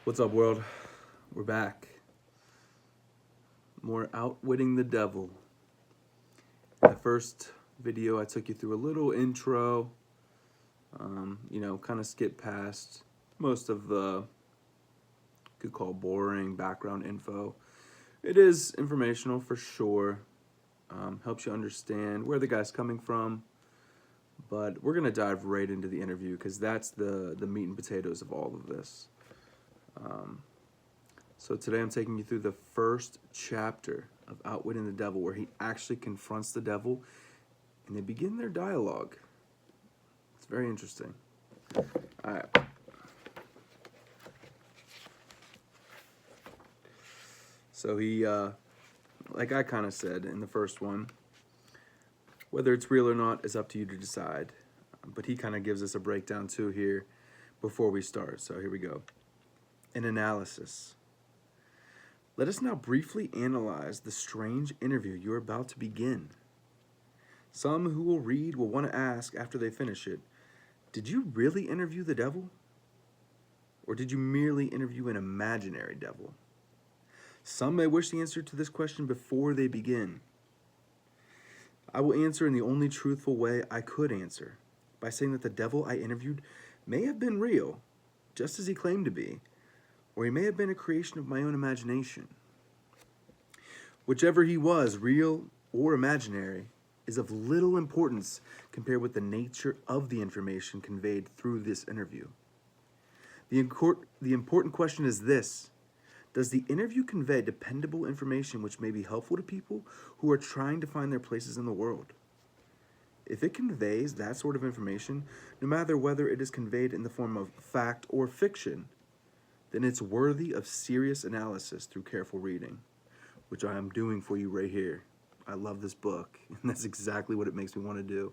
What's up, world? We're back. More Outwitting the Devil. In the first video, I took you through a little intro, kind of skipped past most of the, could call boring background info. It is informational for sure, helps you understand where the guy's coming from, but we're going to dive right into the interview because that's the meat and potatoes of all of this. So today I'm taking you through the first chapter of Outwitting the Devil, where he actually confronts the devil and they begin their dialogue. It's very interesting. All right. So he, like I kind of said in the first one, whether it's real or not is up to you to decide. But he kind of gives us a breakdown too here before we start. So here we go. An analysis. Let us now briefly analyze the strange interview you are about to begin. Some who will read will want to ask after they finish it, did you really interview the devil? Or did you merely interview an imaginary devil? Some may wish the answer to this question before they begin. I will answer in the only truthful way I could answer, by saying that the devil I interviewed may have been real, just as he claimed to be, or he may have been a creation of my own imagination. Whichever he was, real or imaginary, is of little importance compared with the nature of the information conveyed through this interview. The important question is this: does the interview convey dependable information which may be helpful to people who are trying to find their places in the world? If it conveys that sort of information, no matter whether it is conveyed in the form of fact or fiction, then it's worthy of serious analysis through careful reading, which I am doing for you right here. I love this book, and that's exactly what it makes me want to do.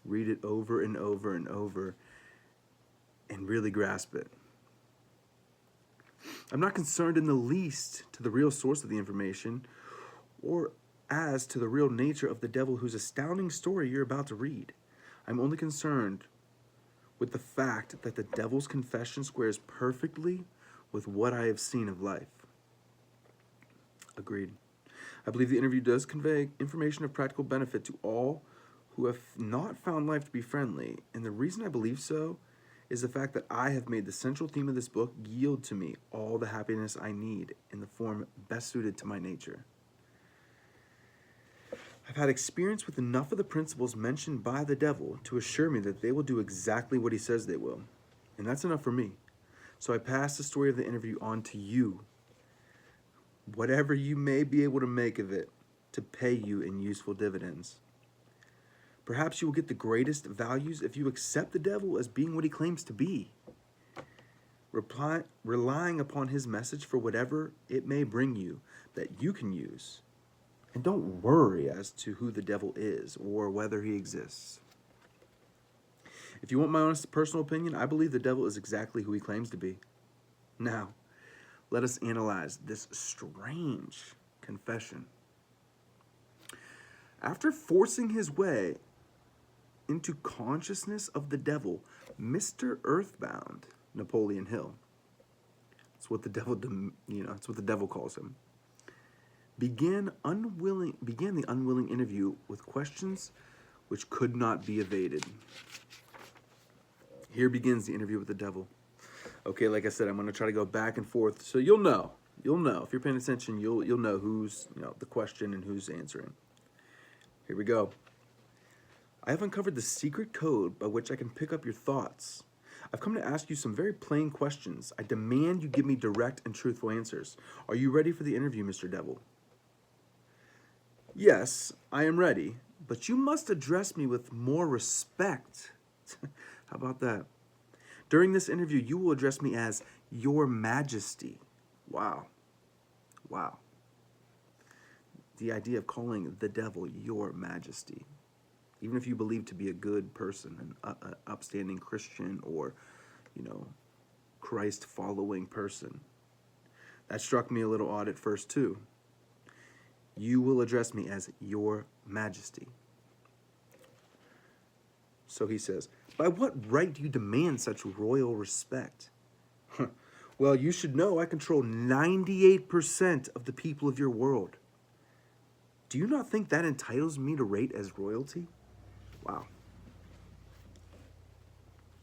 Read it over and over and over and really grasp it. I'm not concerned in the least to the real source of the information or as to the real nature of the devil whose astounding story you're about to read. I'm only concerned with the fact that the devil's confession squares perfectly with what I have seen of life. Agreed. I believe the interview does convey information of practical benefit to all who have not found life to be friendly, and the reason I believe so is the fact that I have made the central theme of this book yield to me all the happiness I need in the form best suited to my nature. I've had experience with enough of the principles mentioned by the devil to assure me that they will do exactly what he says they will. And that's enough for me. So I pass the story of the interview on to you, whatever you may be able to make of it, to pay you in useful dividends. Perhaps you will get the greatest values if you accept the devil as being what he claims to be, relying upon his message for whatever it may bring you that you can use. And don't worry as to who the devil is or whether he exists. If you want my honest personal opinion, I believe the devil is exactly who he claims to be. Now, let us analyze this strange confession. After forcing his way into consciousness of the devil, Mr. Earthbound, Napoleon Hill, that's what the devil calls him, began the unwilling interview with questions which could not be evaded. Here begins the interview with the devil. Okay, like I said, I'm going to try to go back and forth, so you'll know if you're paying attention. You'll know who's the question and who's answering. Here we go. I have uncovered the secret code by which I can pick up your thoughts. I've come to ask you some very plain questions. I demand you give me direct and truthful answers. Are you ready for the interview, Mr. Devil? Yes, I am ready, but you must address me with more respect. How about that? During this interview, you will address me as Your Majesty. Wow. Wow. The idea of calling the devil Your Majesty, even if you believe to be a good person, an upstanding Christian or, Christ-following person. That struck me a little odd at first, too. You will address me as Your Majesty. So he says, by what right do you demand such royal respect? Well, you should know I control 98% of the people of your world. Do you not think that entitles me to rate as royalty? Wow.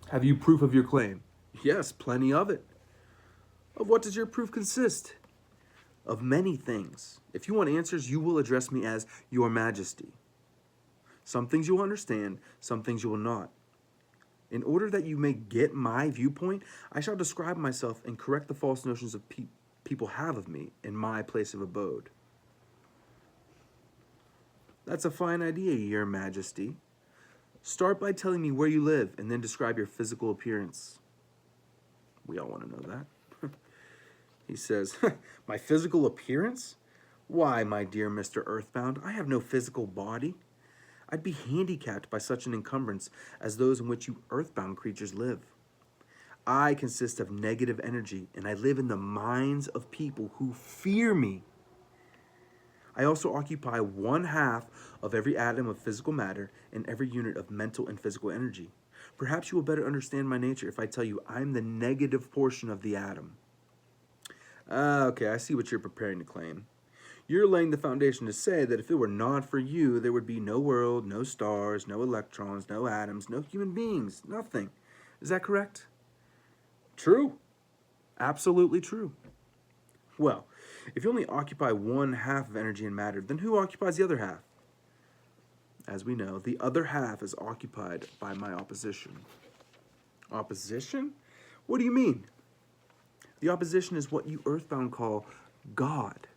Have you proof of your claim? Yes, plenty of it. Of what does your proof consist? Of many things. If you want answers, you will address me as Your Majesty. Some things you will understand, some things you will not. In order that you may get my viewpoint, I shall describe myself and correct the false notions of people have of me in my place of abode. That's a fine idea, Your Majesty. Start by telling me where you live and then describe your physical appearance. We all want to know that. He says, my physical appearance? Why, my dear Mr. Earthbound, I have no physical body. I'd be handicapped by such an encumbrance as those in which you earthbound creatures live. I consist of negative energy, and I live in the minds of people who fear me. I also occupy 1/2 of every atom of physical matter and every unit of mental and physical energy. Perhaps you will better understand my nature if I tell you I'm the negative portion of the atom. Okay, I see what you're preparing to claim. You're laying the foundation to say that if it were not for you, there would be no world, no stars, no electrons, no atoms, no human beings, nothing. Is that correct? True. Absolutely true. Well, if you only occupy 1/2 of energy and matter, then who occupies the other half? As we know, the other half is occupied by my opposition. Opposition? What do you mean? The opposition is what you earthbound call God.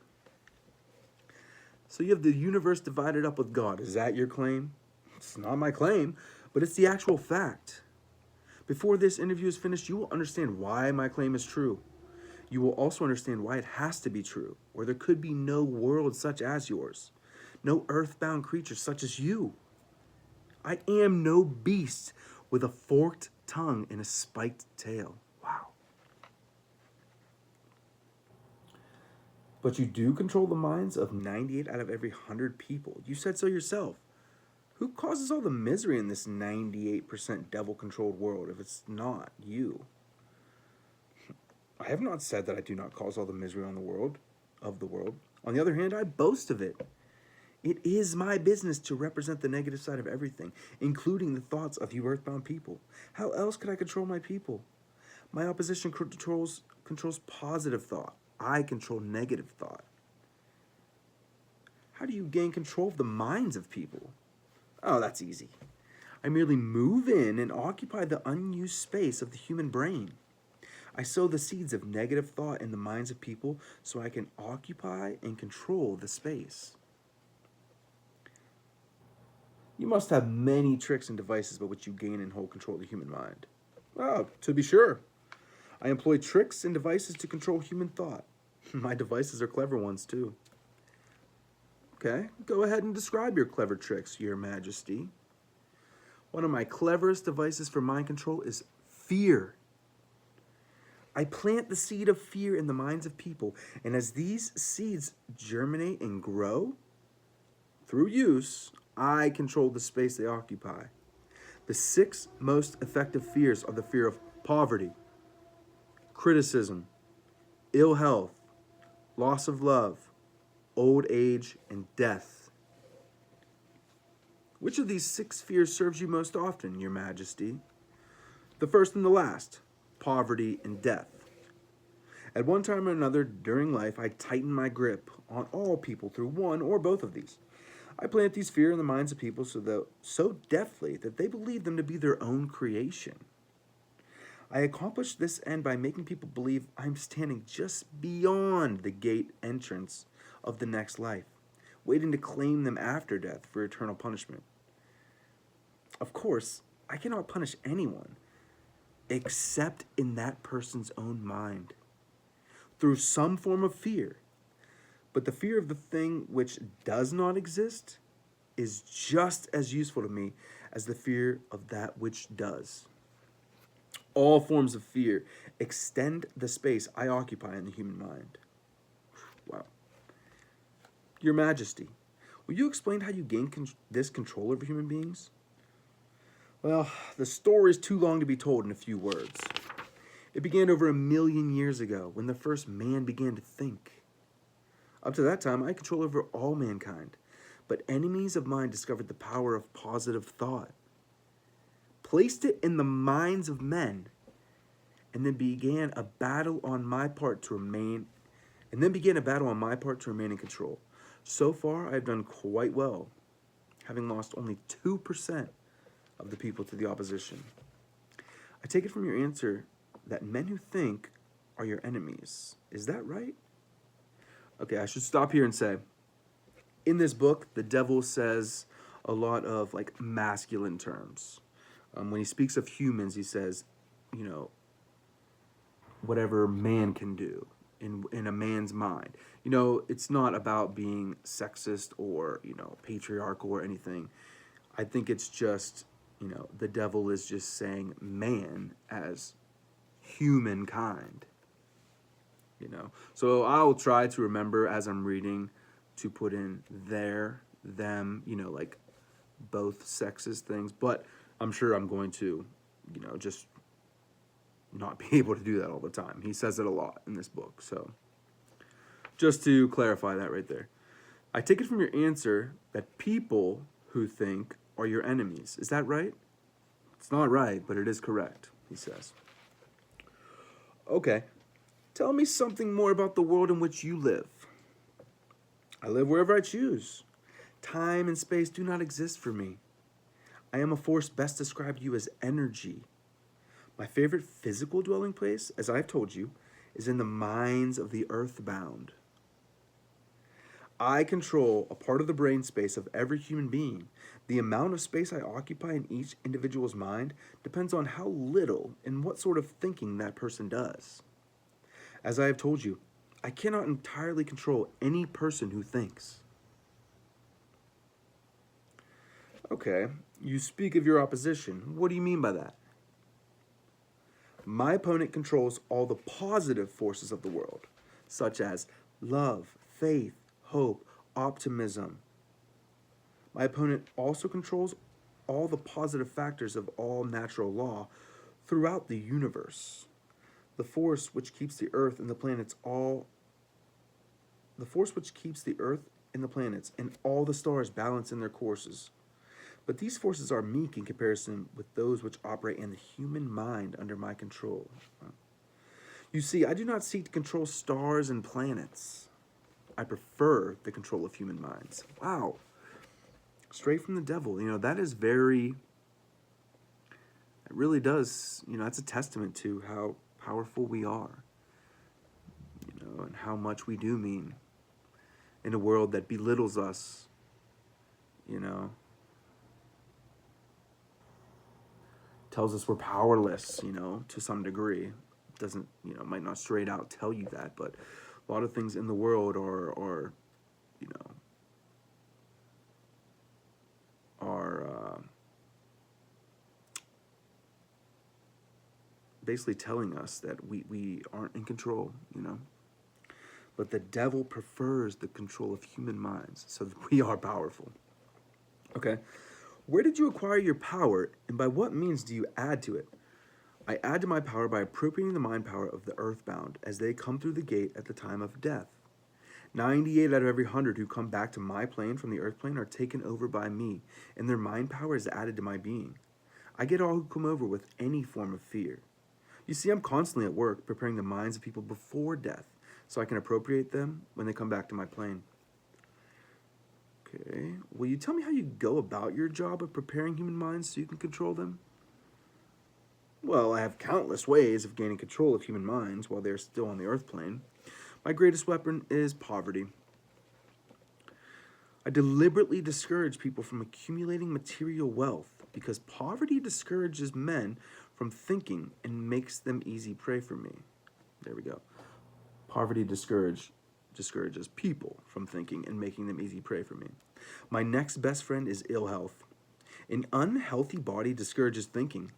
So you have the universe divided up with God. Is that your claim? It's not my claim, but it's the actual fact. Before this interview is finished, you will understand why my claim is true. You will also understand why it has to be true, or there could be no world such as yours, no earthbound creature such as you. I am no beast with a forked tongue and a spiked tail. Wow. But you do control the minds of 98 out of every 100 people. You said so yourself. Who causes all the misery in this 98% devil-controlled world if it's not you? I have not said that I do not cause all the misery of the world. On the other hand, I boast of it. It is my business to represent the negative side of everything, including the thoughts of you earthbound people. How else could I control my people? My opposition controls positive thought. I control negative thought. How do you gain control of the minds of people? Oh, that's easy. I merely move in and occupy the unused space of the human brain. I sow the seeds of negative thought in the minds of people so I can occupy and control the space. You must have many tricks and devices by which you gain and hold control of the human mind. Oh, to be sure. I employ tricks and devices to control human thought. My devices are clever ones, too. Okay, go ahead and describe your clever tricks, Your Majesty. One of my cleverest devices for mind control is fear. I plant the seed of fear in the minds of people, and as these seeds germinate and grow, through use, I control the space they occupy. The 6 most effective fears are the fear of poverty, criticism, ill health, loss of love, old age, and death. Which of these 6 fears serves you most often, Your Majesty? The first and the last, poverty and death. At one time or another during life, I tighten my grip on all people through one or both of these. I plant these fears in the minds of people so deftly that they believe them to be their own creation. I accomplish this end by making people believe I'm standing just beyond the gate entrance of the next life, waiting to claim them after death for eternal punishment. Of course, I cannot punish anyone except in that person's own mind, through some form of fear. But the fear of the thing which does not exist is just as useful to me as the fear of that which does. All forms of fear extend the space I occupy in the human mind. Wow. Your Majesty, will you explain how you gain this control over human beings? Well, the story is too long to be told in a few words. It began over 1,000,000 years ago when the first man began to think. Up to that time, I had control over all mankind, but enemies of mine discovered the power of positive thought, placed it in the minds of men, and then began a battle on my part to remain in control. So far, I've done quite well, having lost only 2% of the people to the opposition. I take it from your answer that men who think are your enemies. Is that right? Okay, I should stop here and say, in this book, the devil says a lot of like masculine terms. When he speaks of humans, he says, you know, whatever man can do in a man's mind. You know, it's not about being sexist or, you know, patriarchal or anything. I think it's just, you know, the devil is just saying man as humankind. You know, so I'll try to remember as I'm reading to put in their, them, you know, like both sexist things, but I'm sure I'm going to, you know, just not be able to do that all the time. He says it a lot in this book. So just to clarify that right there. I take it from your answer that people who think are your enemies. Is that right? It's not right, but it is correct, he says. Okay. Tell me something more about the world in which you live. I live wherever I choose. Time and space do not exist for me. I am a force best described to you as energy. My favorite physical dwelling place, as I've told you, is in the minds of the earthbound. I control a part of the brain space of every human being. The amount of space I occupy in each individual's mind depends on how little and what sort of thinking that person does. As I have told you, I cannot entirely control any person who thinks. Okay, you speak of your opposition. What do you mean by that? My opponent controls all the positive forces of the world, such as love, faith, hope, optimism. My opponent also controls all the positive factors of all natural law throughout the universe. The force which keeps the earth and the planets and all the stars balance in their courses. But these forces are meek in comparison with those which operate in the human mind under my control. You see, I do not seek to control stars and planets. I prefer the control of human minds. Wow. Straight from the devil. You know, that is very, it really does, you know, that's a testament to how powerful we are, you know, and how much we do mean in a world that belittles us, you know, tells us we're powerless, you know, to some degree. Doesn't, you know, might not straight out tell you that, but a lot of things in the world are you know, basically telling us that we aren't in control, you know. But the devil prefers the control of human minds so that we are powerful. Okay. Where did you acquire your power, and by what means do you add to it? I add to my power by appropriating the mind power of the earthbound as they come through the gate at the time of death. 98 out of every 100 who come back to my plane from the earth plane are taken over by me, and their mind power is added to my being. I get all who come over with any form of fear. You see, I'm constantly at work preparing the minds of people before death so I can appropriate them when they come back to my plane. Okay, will you tell me how you go about your job of preparing human minds so you can control them? Well, I have countless ways of gaining control of human minds while they're still on the earth plane. My greatest weapon is poverty. I deliberately discourage people from accumulating material wealth because poverty discourages men from thinking and makes them easy prey for me. There we go. Poverty discourages people from thinking and making them easy prey for me. My next best friend is ill health. An unhealthy body discourages thinking.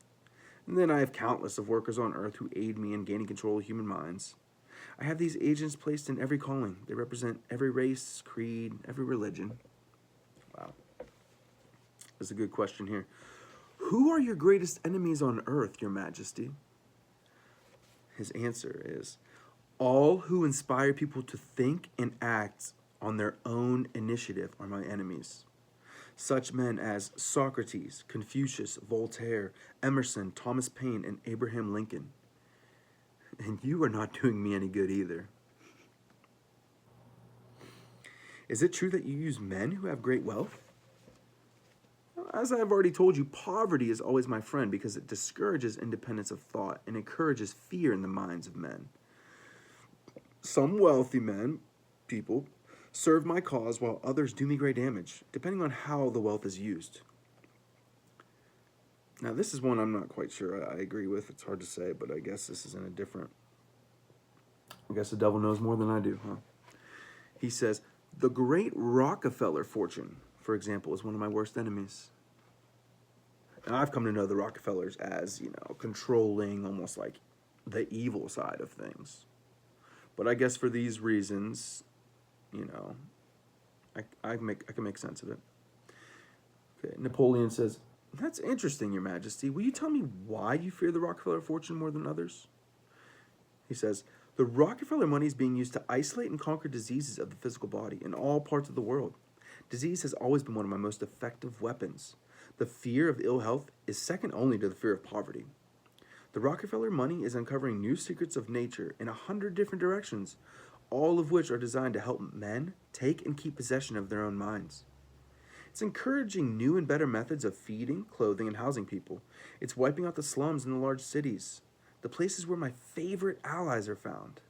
And then I have countless of workers on earth who aid me in gaining control of human minds. I have these agents placed in every calling. They represent every race, creed, every religion. Wow. That's a good question here. Who are your greatest enemies on earth, Your Majesty? His answer is, all who inspire people to think and act on their own initiative are my enemies. Such men as Socrates, Confucius, Voltaire, Emerson, Thomas Paine, and Abraham Lincoln. And you are not doing me any good either. Is it true that you use men who have great wealth? As I have already told you, poverty is always my friend because it discourages independence of thought and encourages fear in the minds of men. Some wealthy people, serve my cause while others do me great damage, depending on how the wealth is used. Now, this is one I'm not quite sure I agree with. It's hard to say, but I guess this is in a different... I guess the devil knows more than I do, huh? He says, the great Rockefeller fortune, for example, is one of my worst enemies. Now, I've come to know the Rockefellers as, controlling, almost like the evil side of things. But I guess for these reasons, I can make sense of it. Okay, Napoleon says, that's interesting, Your Majesty. Will you tell me why you fear the Rockefeller fortune more than others? He says, the Rockefeller money is being used to isolate and conquer diseases of the physical body in all parts of the world. Disease has always been one of my most effective weapons. The fear of ill health is second only to the fear of poverty. The Rockefeller money is uncovering new secrets of nature in 100 different directions, all of which are designed to help men take and keep possession of their own minds. It's encouraging new and better methods of feeding, clothing, and housing people. It's wiping out the slums in the large cities, the places where my favorite allies are found.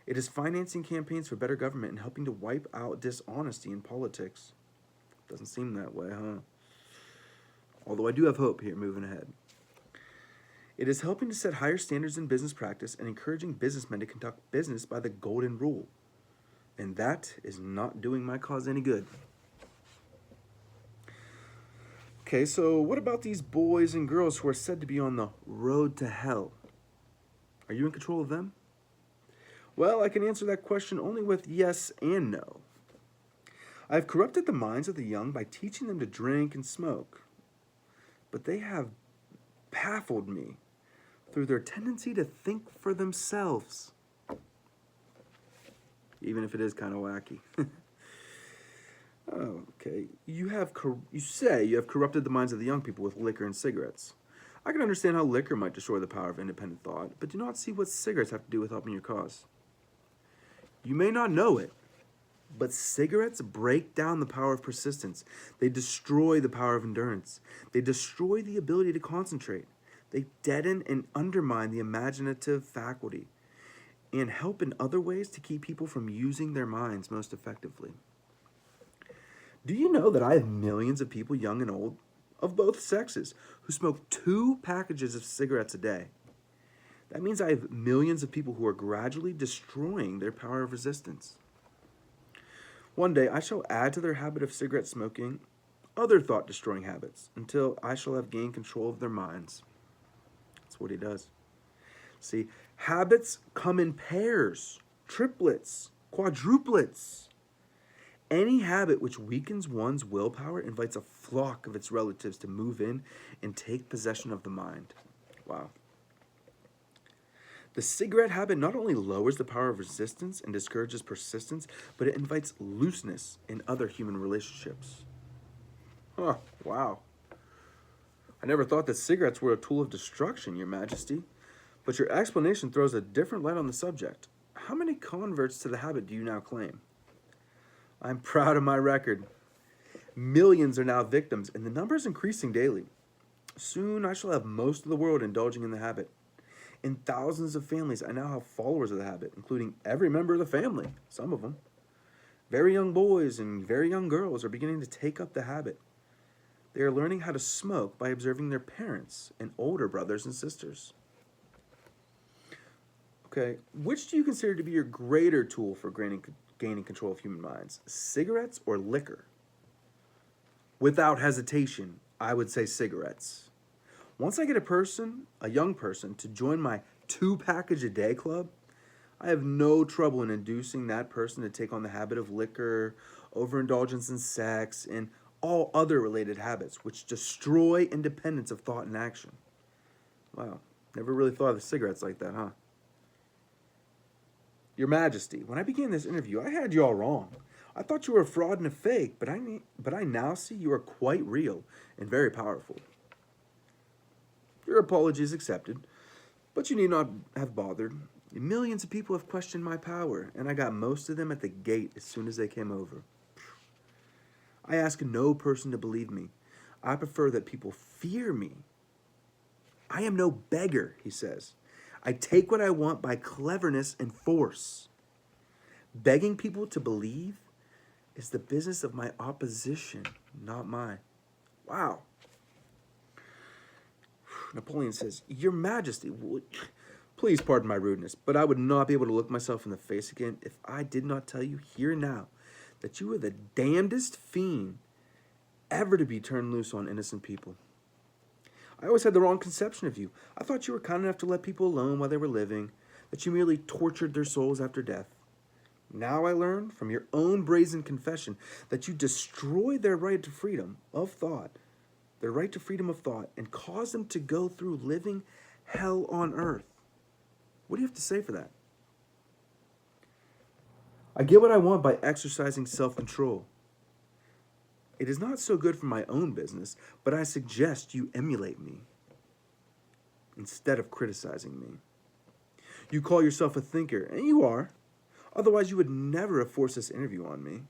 It is financing campaigns for better government and helping to wipe out dishonesty in politics. Doesn't seem that way, huh? Although I do have hope here moving ahead. It is helping to set higher standards in business practice and encouraging businessmen to conduct business by the golden rule. And that is not doing my cause any good. Okay, so what about these boys and girls who are said to be on the road to hell? Are you in control of them? Well, I can answer that question only with yes and no. I have corrupted the minds of the young by teaching them to drink and smoke. But they have baffled me through their tendency to think for themselves. Even if it is kind of wacky. Okay. You say you have corrupted the minds of the young people with liquor and cigarettes. I can understand how liquor might destroy the power of independent thought, but do not see what cigarettes have to do with helping your cause. You may not know it, but cigarettes break down the power of persistence. They destroy the power of endurance. They destroy the ability to concentrate. They deaden and undermine the imaginative faculty and help in other ways to keep people from using their minds most effectively. Do you know that I have millions of people, young and old, of both sexes, who smoke 2 packages of cigarettes a day? That means I have millions of people who are gradually destroying their power of resistance. One day I shall add to their habit of cigarette smoking other thought-destroying habits until I shall have gained control of their minds. That's what he does. See, habits come in pairs, triplets, quadruplets. Any habit which weakens one's willpower invites a flock of its relatives to move in and take possession of the mind. Wow. The cigarette habit not only lowers the power of resistance and discourages persistence, but it invites looseness in other human relationships. Oh, wow. I never thought that cigarettes were a tool of destruction, Your Majesty, but your explanation throws a different light on the subject. How many converts to the habit do you now claim? I'm proud of my record. Millions are now victims, and the number is increasing daily. Soon I shall have most of the world indulging in the habit. In thousands of families, I now have followers of the habit, including every member of the family, some of them. Very young boys and very young girls are beginning to take up the habit. They are learning how to smoke by observing their parents and older brothers and sisters. Okay, which do you consider to be your greater tool for gaining control of human minds, cigarettes or liquor? Without hesitation, I would say cigarettes. Once I get a young person, to join my 2-package-a-day club, I have no trouble in inducing that person to take on the habit of liquor, overindulgence in sex, and all other related habits which destroy independence of thought and action. Wow. Never really thought of the cigarettes like that, huh? Your Majesty, when I began this interview, I had you all wrong. I thought you were a fraud and a fake, but I now see you are quite real and very powerful. Your apology is accepted, but you need not have bothered. Millions of people have questioned my power, and I got most of them at the gate as soon as they came over. I ask no person to believe me. I prefer that people fear me. I am no beggar, he says. I take what I want by cleverness and force. Begging people to believe is the business of my opposition, not mine. Wow. Napoleon says, Your Majesty, please pardon my rudeness, but I would not be able to look myself in the face again if I did not tell you here and now that you are the damnedest fiend ever to be turned loose on innocent people. I always had the wrong conception of you. I thought you were kind enough to let people alone while they were living, that you merely tortured their souls after death. Now I learn from your own brazen confession that you destroyed their right to freedom of thought, their right to freedom of thought, and caused them to go through living hell on earth. What do you have to say for that? I get what I want by exercising self-control. It is not so good for my own business, but I suggest you emulate me instead of criticizing me. You call yourself a thinker, and you are. Otherwise, you would never have forced this interview on me.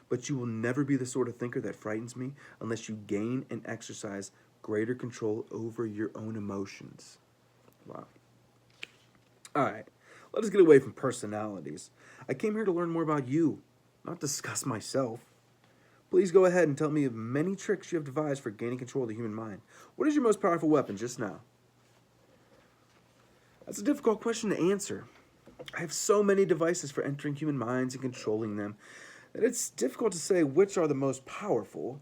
But you will never be the sort of thinker that frightens me unless you gain and exercise greater control over your own emotions. Wow. All right, let us get away from personalities. I came here to learn more about you, not discuss myself. Please go ahead and tell me of many tricks you have devised for gaining control of the human mind. What is your most powerful weapon just now? That's a difficult question to answer. I have so many devices for entering human minds and controlling them that it's difficult to say which are the most powerful.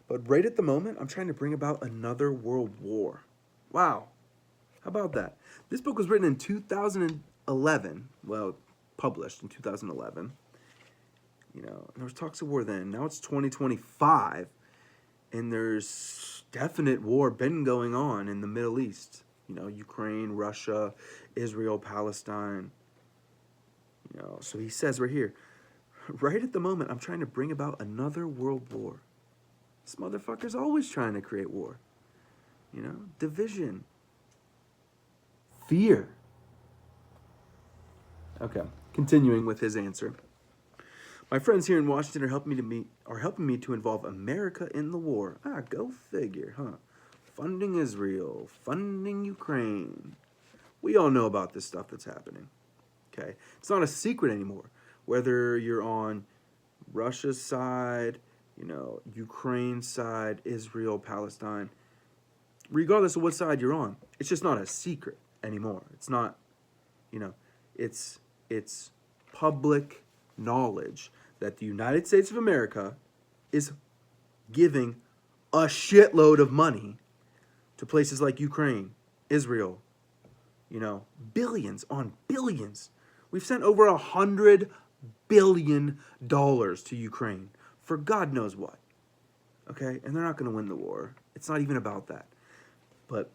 But right at the moment, I'm trying to bring about another world war. Wow. How about that? This book was written in 2011. Well, published in 2011. You know, there was talks of war then. Now it's 2025, and there's definite war been going on in the Middle East. You know, Ukraine, Russia, Israel, Palestine. You know, so he says right here, right at the moment, I'm trying to bring about another world war. This motherfucker's always trying to create war. You know, division, fear. Okay, continuing with his answer. My friends here in Washington are helping me to involve America in the war. Ah, go figure, huh? Funding Israel, funding Ukraine. We all know about this stuff that's happening. Okay, it's not a secret anymore. Whether you're on Russia's side, you know, Ukraine's side, Israel, Palestine, regardless of what side you're on, it's just not a secret anymore. It's not, you know, it's public knowledge that the United States of America is giving a shitload of money to places like Ukraine, Israel, you know, billions on billions. We've sent over $100 billion to Ukraine for God knows what. Okay, and they're not going to win the war. It's not even about that. But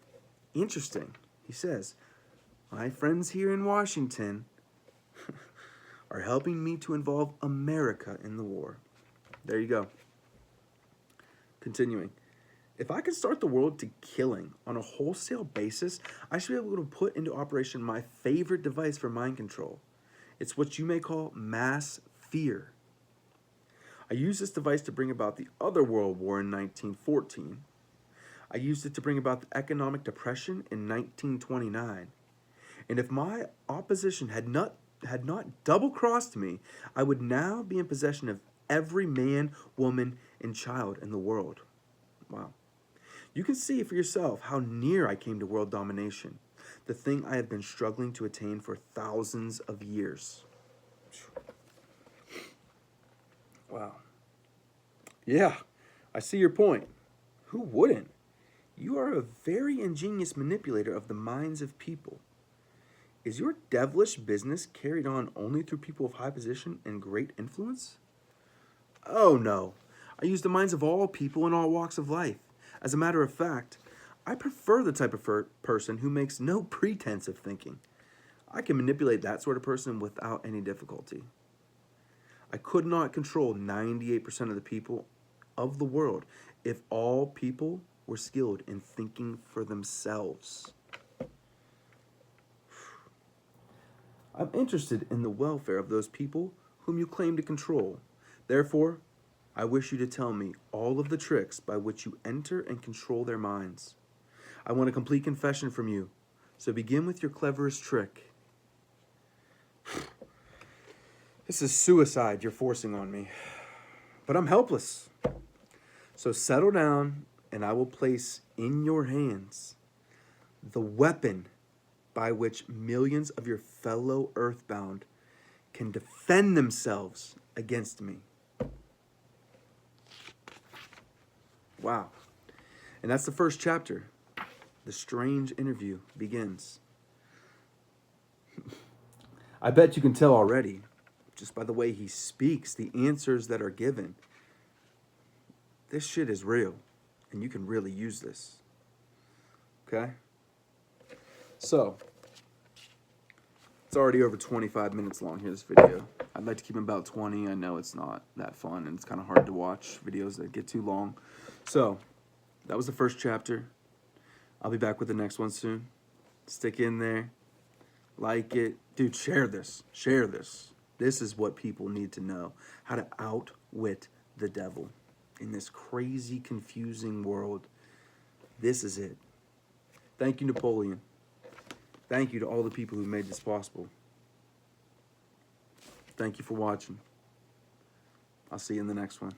interesting, he says, my friends here in Washington are helping me to involve America in the war. There you go. Continuing. If I could start the world to killing on a wholesale basis, I should be able to put into operation my favorite device for mind control. It's what you may call mass fear. I used this device to bring about the other world war in 1914. I used it to bring about the economic depression in 1929. And if my opposition had not double-crossed me, I would now be in possession of every man, woman, and child in the world. Wow. You can see for yourself how near I came to world domination, the thing I have been struggling to attain for thousands of years. Wow. Yeah, I see your point. Who wouldn't? You are a very ingenious manipulator of the minds of people. Is your devilish business carried on only through people of high position and great influence? Oh no, I use the minds of all people in all walks of life. As a matter of fact, I prefer the type of person who makes no pretense of thinking. I can manipulate that sort of person without any difficulty. I could not control 98% of the people of the world if all people were skilled in thinking for themselves. I'm interested in the welfare of those people whom you claim to control. Therefore, I wish you to tell me all of the tricks by which you enter and control their minds. I want a complete confession from you, so begin with your cleverest trick. This is suicide you're forcing on me, but I'm helpless. So settle down, and I will place in your hands the weapon by which millions of your fellow earthbound can defend themselves against me. Wow. And that's the first chapter. The strange interview begins. I bet you can tell already, just by the way he speaks, the answers that are given. This shit is real, and you can really use this. Okay? So, it's already over 25 minutes long here, this video. I'd like to keep them about 20. I know it's not that fun, and it's kind of hard to watch videos that get too long. So, that was the first chapter. I'll be back with the next one soon. Stick in there. Like it. Dude, share this. Share this. This is what people need to know. How to outwit the devil in this crazy, confusing world. This is it. Thank you, Napoleon. Thank you to all the people who made this possible. Thank you for watching. I'll see you in the next one.